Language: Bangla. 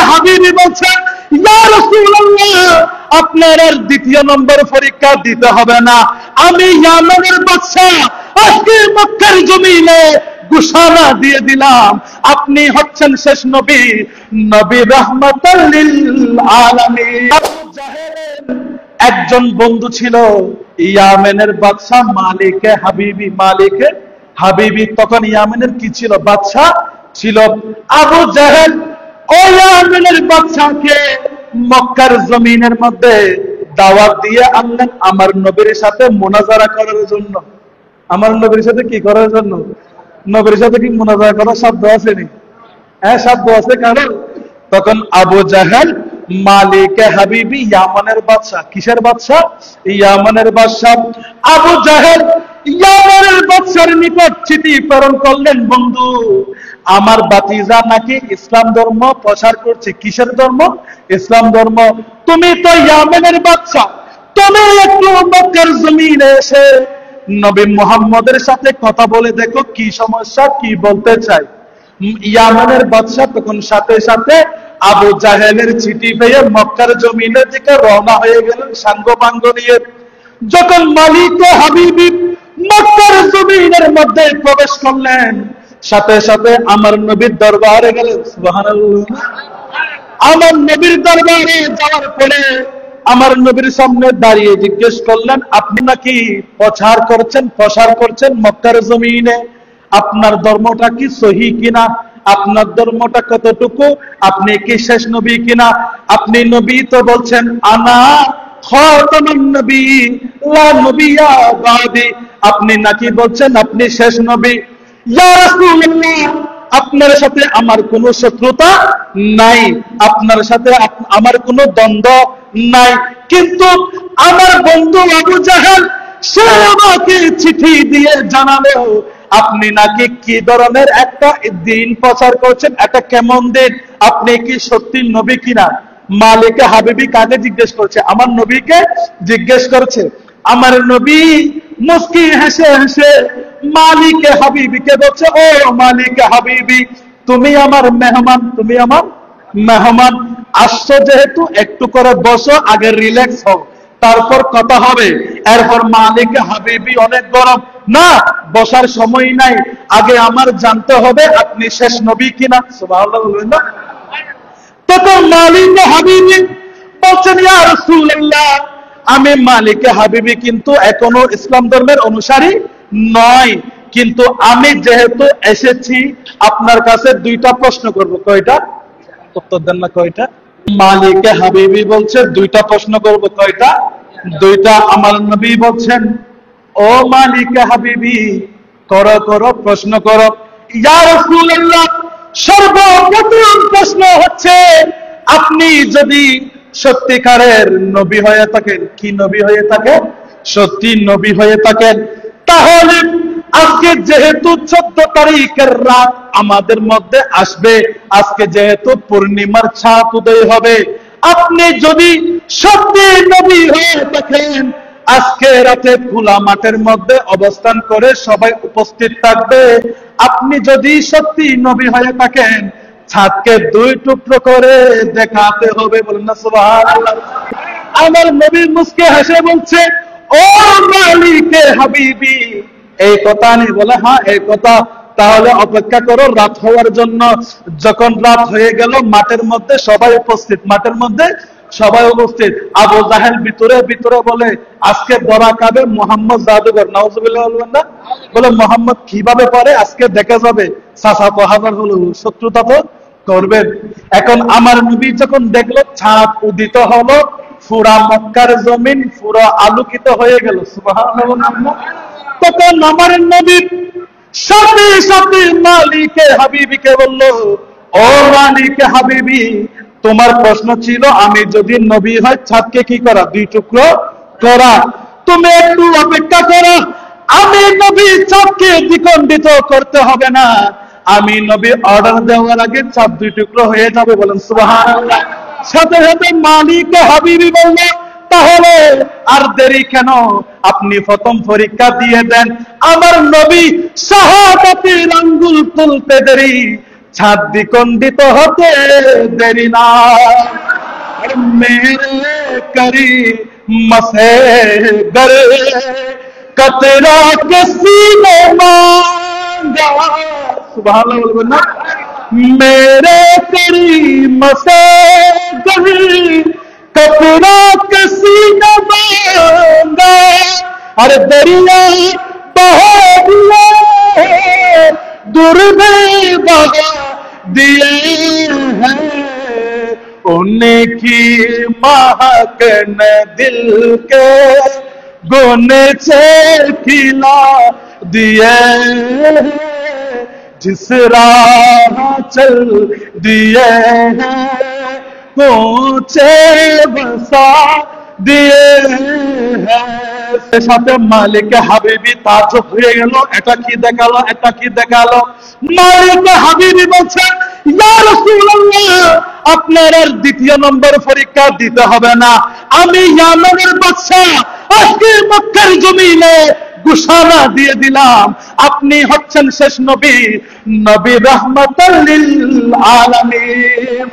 হাবিবি বলছেন, ইয়া রাসূলুল্লাহ, আপনার আর দ্বিতীয় নম্বর পরীক্ষা দিতে হবে না। আমি ইয়ামানের বাদশা, আজকে মক্কার জমিনে ঘোষণা দিয়ে দিলাম, আপনি হচ্ছেন শেষ নবী, নবী রাহমাতাল লিল আলামিন। আবু জাহেলের একজন বন্ধু ছিল ইয়ামেনের বাদশা মালিকে হাবিবি। মালিকে হাবিবি তখন ইয়ামেনের কি ছিল? বাদশা ছিল। আবু জাহেল ও ইয়ামেনের বাদশাকে মক্কার জমিনের মধ্যে দাওয়াত দিয়ে আনলেন আমার নবীর সাথে মুনাজারা করার জন্য। আমার নবীর সাথে কি করার জন্য? নবীর সাথে কি মুনাজারা করার শব্দ আসেনি? হ্যাঁ, শব্দ আছে। কারণ তখন আবু জাহেল মালিকে হাবিবি ইয়ামানের বাদশা। কিসের বাদশা? ইয়ামানের বাদশা। আবু জাহেল ইয়ামানের বাদশার নিকট চিঠি প্রেরণ করলেন, বন্ধু, আমার ভাতিজা নাকি ইসলাম ধর্ম প্রচার করছে। কিসের ধর্ম? ইসলাম ধর্ম। তুমি তো ইয়ামানের বাদশা, তুমি একটু মক্কার জমিনে এসে নবী মুহাম্মদের সাথে কথা বলে দেখো কি সমস্যা, কি বলতে চাই। ইয়ামানের বাদশা তখন সাথে সাথে আবু জাহেলের চিঠি পেয়ে মক্কার জমিনের দিকে রওনা হয়ে গেলেন সাঙ্গ পাঙ্গ নিয়ে। যখন মালিক হাবিবি মক্কার জমিনের মধ্যে প্রবেশ করলেন, সাথে সাথে আমার নবীর দরবারে গেলেন। সুবহানাল্লাহ। আমার নবীর দরবারে যাওয়ার পরে আমার নবীর সামনে দাঁড়িয়ে জিজ্ঞেস করলেন, আপনি নাকি প্রচার করছেন মক্কার জমিনে, আপনার ধর্মটা কি সহি কিনা? আপনার ধর্মটা কতটুকু? আপনি কি শেষ নবী কিনা? আপনি নবী তো বলছেন, আনা খাতামুন নবী লা নবিয়্যা বাদি। আপনি নাকি বলছেন আপনি শেষ নবী। ইয়া রাসূলুল্লাহ, আপনার সাথে আমার কোনো শত্রুতা নাই, আপনার সাথে আমার কোনো দ্বন্দ্ব নাই, কিন্তু আমার বন্ধু আবু জাহেল সে আমাকে চিঠি দিয়ে জানালো আপনি নাকি কি ধরনের একটা দিন প্রচার করছেন, এটা কেমন দিন, আপনি কি সত্যি নবী কিনা? মালিকে হাবিবি কাকে জিজ্ঞেস করছে? আমার নবীকে জিজ্ঞেস করছে। আমার নবী মুস্কি হেসে হেসে মালিকে হাবিবিকে বলছে, ও মালিকে হাবিবি, তুমি আমার মেহমান, তুমি আমার মেহমান। আসছো যেহেতু একটু করে বসো, আগে রিল্যাক্স হও, তারপর কথা হবে। এরপর মালিকে হাবিবি অনেক গরম, না বসার সময় নাই, আগে আমার জানতে হবে আপনি শেষ নবী কিনা। সুবহানাল্লাহ বলবেন না? তখন মালিকে হাবিবি বলছেন, ইয়া রাসূলুল্লাহ, আমি মালিকে হাবিবি কিন্তু এখনো ইসলাম ধর্মের অনুসারী নয়, কিন্তু আমি যেহেতু এসেছি আপনার কাছে দুইটা প্রশ্ন করব। কয়টা? উত্তর দেন না। কয়টা? মালিকে হাবিবি বলছে দুইটা প্রশ্ন করব। কয়টা? দুইটা। আমার নবী বলছেন, ও মালিকে হাবিবি, করো করো, প্রশ্ন করো। ইয়া রাসূলুল্লাহ, সর্বপ্রথম প্রশ্ন হচ্ছে, আপনি যদি সত্যিকারের নবী হয়ে থাকেন, কি নবী হয়ে থাকেন? সত্যি নবী হয়ে থাকেন, তাহলে আজকে যেহেতু 14 তারিখের রাত আমাদের মধ্যে আসবে, আজকে যেহেতু পূর্ণিমার চাঁদ উদয় হবে, আপনি যদি সত্যি নবী হয়ে থাকেন, আজকে রাতে খোলা মাঠের মধ্যে অবস্থান করে সবাই উপস্থিত থাকবে। আপনি যদি সত্যি নবী হয়ে থাকেন, ছাদকে 2 টুকরো করে দেখাতে হবে। বলেন না সুবহানাল্লাহ। আমার নবী মুস্কে হেসে বলছে, ও মালিকে হাবিবি, এই কথা নেই? বলে, হ্যাঁ এই কথা। তাহলে অপেক্ষা করো রাত হওয়ার জন্য। যখন রাত হয়ে গেল, মাঠের মধ্যে সবাই উপস্থিত, মাঠের মধ্যে সবাই উপস্থিত। আবু জাহেল ভিতরে ভিতরে বলে, আজকে বড়া খাবে মোহাম্মদ জাদুঘর। নাউজুবিল্লাহ বলবেন না? বলে, মোহাম্মদ কিভাবে পারে, আজকে দেখা যাবে। চাচা তো হাজার হলো, শত্রুতা তো করবেন। এখন আমার নবী যখন দেখলো চাঁদ উদিত হলো, পুরা মক্কার জমিন পুরো আলোকিত হয়ে গেল। সুবহানাল্লাহ। তখন আমার নবী সাথে সাথে মালিকে হাবিবিকে বলল, ও মালিকে হাবিবি, তোমার প্রশ্ন ছিল আমি যদি নবী হয় ছাদকে কি করা? 2 টুকরো করা। তুমি একটু অপেক্ষা করো, আমি নবী ছাদকে দ্বিখণ্ডিত করতে হবে না, আমি নবী অর্ডার দেওয়ার আগে চাঁদ 2 টুকরো হয়ে যাবে। বলেন সুবহানাল্লাহ। সাথে সাথে মালিকে হাবিবি বলল, তাহলে আর দেরি কেন, আপনি প্রথম পরীক্ষা দিয়ে দেন। আমার নবী শাহাদাতের আঙ্গুল তুলতে দেরি ছাদ দ্বিখণ্ডিত হতে দেরি না। मेरे करीम से गर कतरा किसी ने मांगा, सुभान अल्लाह बोलबेन ना, मेरे करीम से गर कतरा किसी ने मांगा, अरे दरिया बहा दिया दूर बहा दिए हैं, उनकी महक ने दिल के गोने से खिला दिए, जिस राह चल दिए हैं पहुंचे बसा दिए हैं। সাথে মালিক হাবিবি তাজ্জব হয়ে গেল, এটা কি দেখালো, এটা কি দেখালো। মালিক হাবিবি বলছেন, ইয়া রাসূলুল্লাহ, আপনার আর দ্বিতীয় নম্বর পরীক্ষা দিতে হবে না, আমি ইয়ামানের বাদশা আজকে মক্কার জমিনে ঘোষণা দিয়ে দিলাম, আপনি হচ্ছেন শেষ নবী, নবী রাহমাতাল লিল আলামিন।